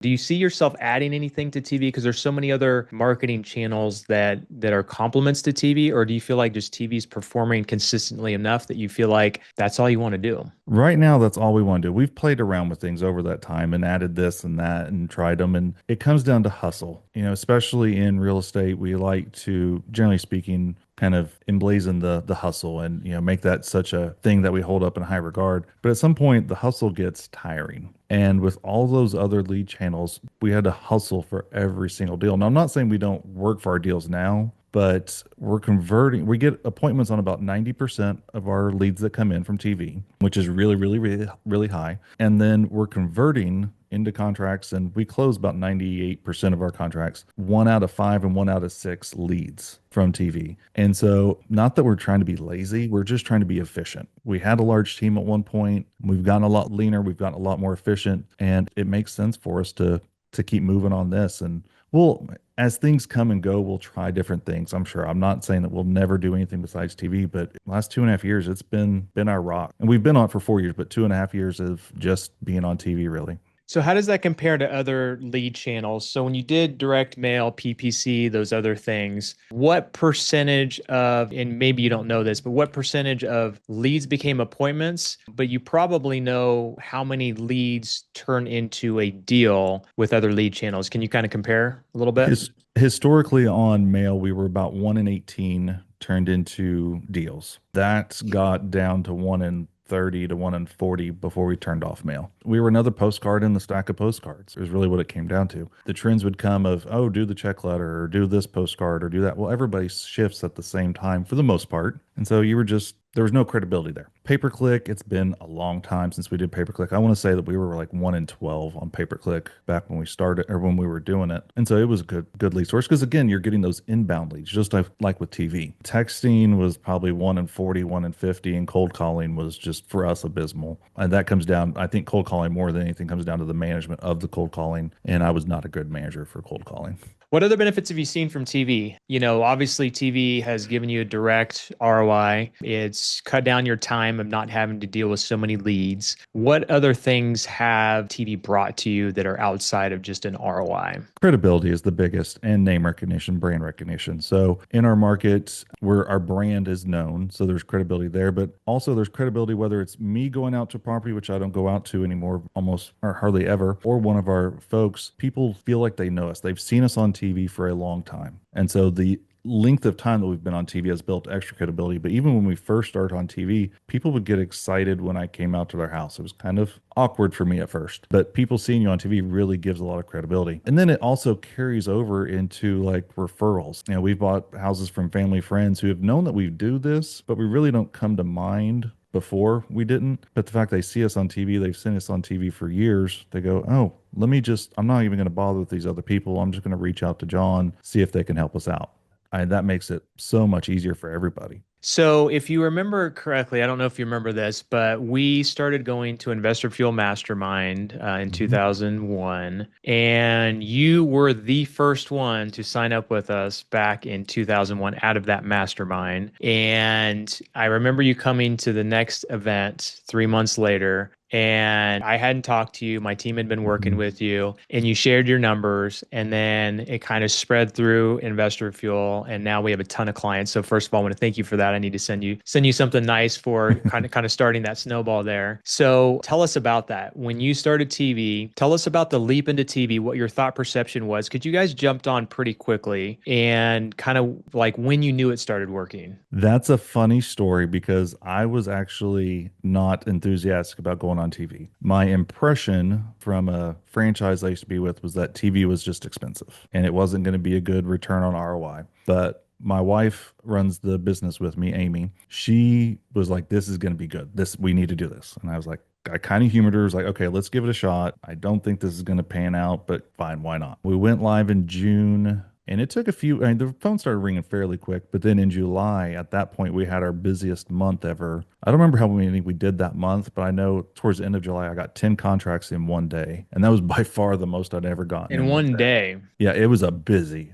Do you see yourself adding anything to TV? Because there's so many other marketing channels that are complements to TV, or do you feel like just TV is performing consistently enough that you feel like that's all you want to do? Right now, that's all we want to do. We've played around with things over that time and added this and that and tried them. And it comes down to hustle. Especially in real estate, we like to, generally speaking, kind of emblazon the hustle and make that such a thing that we hold up in high regard. But at some point, the hustle gets tiring. And with all those other lead channels, we had to hustle for every single deal. Now, I'm not saying we don't work for our deals now, but we get appointments on about 90% of our leads that come in from TV, which is really, really, really, really high. And then we're converting into contracts, and we close about 98% of our contracts, 1 out of 5 and 1 out of 6 leads from TV. And so, not that we're trying to be lazy, we're just trying to be efficient. We had a large team at one point. We've gotten a lot leaner, we've gotten a lot more efficient, and it makes sense for us to keep moving on this. And we'll, as things come and go, we'll try different things. I'm sure. I'm not saying that we'll never do anything besides TV, but last 2.5 years, it's been our rock. And we've been on it for 4 years, but 2.5 years of just being on TV, really. So how does that compare to other lead channels? So when you did direct mail, PPC, those other things, what percentage of, and maybe you don't know this, but what percentage of leads became appointments? But you probably know how many leads turn into a deal with other lead channels. Can you kind of compare a little bit? Historically, on mail, we were about 1 in 18 turned into deals. That got down to 1 in 30 to 1 in 40 before we turned off mail. We were another postcard in the stack of postcards, is really what it came down to. The trends would come of, oh, do the check letter or do this postcard or do that. Well, everybody shifts at the same time for the most part. And so there was no credibility there. Pay per click, it's been a long time since we did pay per click. I want to say that we were like 1 in 12 on pay per click back when we started or when we were doing it. And so it was a good lead source because, again, you're getting those inbound leads, just like with TV. Texting was probably 1 in 40, 1 in 50, and cold calling was just for us abysmal. And that comes down, I think cold calling more than anything comes down to the management of the cold calling. And I was not a good manager for cold calling. What other benefits have you seen from TV? Obviously TV has given you a direct ROI. It's cut down your time of not having to deal with so many leads. What other things have TV brought to you that are outside of just an ROI? Credibility is the biggest, and name recognition, brand recognition. So in our markets where our brand is known, so there's credibility there, but also there's credibility whether it's me going out to property, which I don't go out to anymore, almost or hardly ever, or one of our folks. People feel like they know us. They've seen us on TV for a long time. And so the length of time that we've been on TV has built extra credibility. But even when we first started on TV, people would get excited when I came out to their house. It was kind of awkward for me at first, but people seeing you on TV really gives a lot of credibility. And then it also carries over into like referrals. We've bought houses from family friends who have known that we do this, but we really don't come to mind before we didn't. But the fact they see us on TV, they've seen us on TV for years, they go, oh, I'm not even going to bother with these other people. I'm just going to reach out to Jon, see if they can help us out. That makes it so much easier for everybody. So, if you remember correctly, I don't know if you remember this, but we started going to Investor Fuel Mastermind in Mhm. 2001, and you were the first one to sign up with us back in 2001 out of that mastermind. And I remember you coming to the next event 3 months later. And I hadn't talked to you. My team had been working Mhm. with you, and you shared your numbers. And then it kind of spread through Investor Fuel, and now we have a ton of clients. So first of all, I want to thank you for that. I need to send you something nice for kind of starting that snowball there. So tell us about that. When you started TV, tell us about the leap into TV, what your thought perception was, because you guys jumped on pretty quickly, and kind of like when you knew it started working. That's a funny story because I was actually not enthusiastic about going on TV. My impression from a franchise I used to be with was that TV was just expensive and it wasn't going to be a good return on ROI. But my wife runs the business with me, Amy. She was like, this is going to be good. We need to do this. And I was like, I kind of humored her. I was like, okay, let's give it a shot. I don't think this is going to pan out, but fine, why not? We went live in June And it took a few, I mean, the phone started ringing fairly quick, but then in July, at that point, we had our busiest month ever. I don't remember how many we did that month, but I know towards the end of July, I got 10 contracts in one day. And that was by far the most I'd ever gotten In in one one day. day. Yeah, that was a busy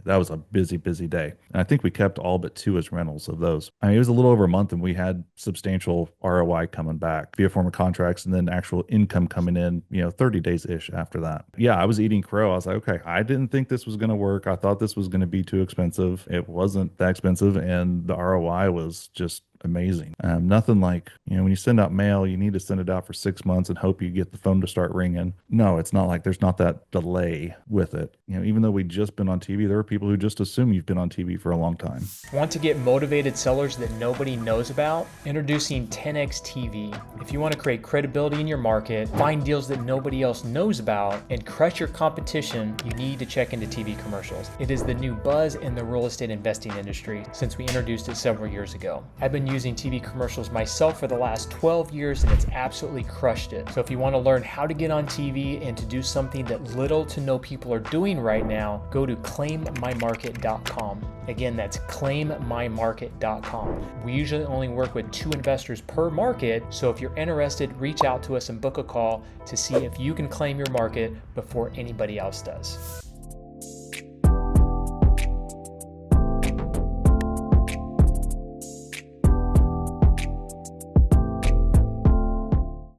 day. And I think we kept all but two as rentals of those. I mean, it was a little over a month and we had substantial ROI coming back via form of contracts and then actual income coming in, 30 days ish after that. Yeah, I was eating crow. I was like, okay, I didn't think this was going to work. I thought this was going to be too expensive. It wasn't that expensive. And the ROI was just amazing. Nothing like, when you send out mail, you need to send it out for 6 months and hope you get the phone to start ringing. No, it's not like there's not that delay with it. Even though we've just been on TV, there are people who just assume you've been on TV for a long time. Want to get motivated sellers that nobody knows about? Introducing 10x TV. If you want to create credibility in your market, find deals that nobody else knows about, and crush your competition, you need to check into TV commercials. It is the new buzz in the real estate investing industry since we introduced it several years ago. I've been using TV commercials myself for the last 12 years and it's absolutely crushed it. So if you want to learn how to get on TV and to do something that little to no people are doing right now, go to claimmymarket.com. Again, that's claimmymarket.com. We usually only work with 2 investors per market, so if you're interested, reach out to us and book a call to see if you can claim your market before anybody else does.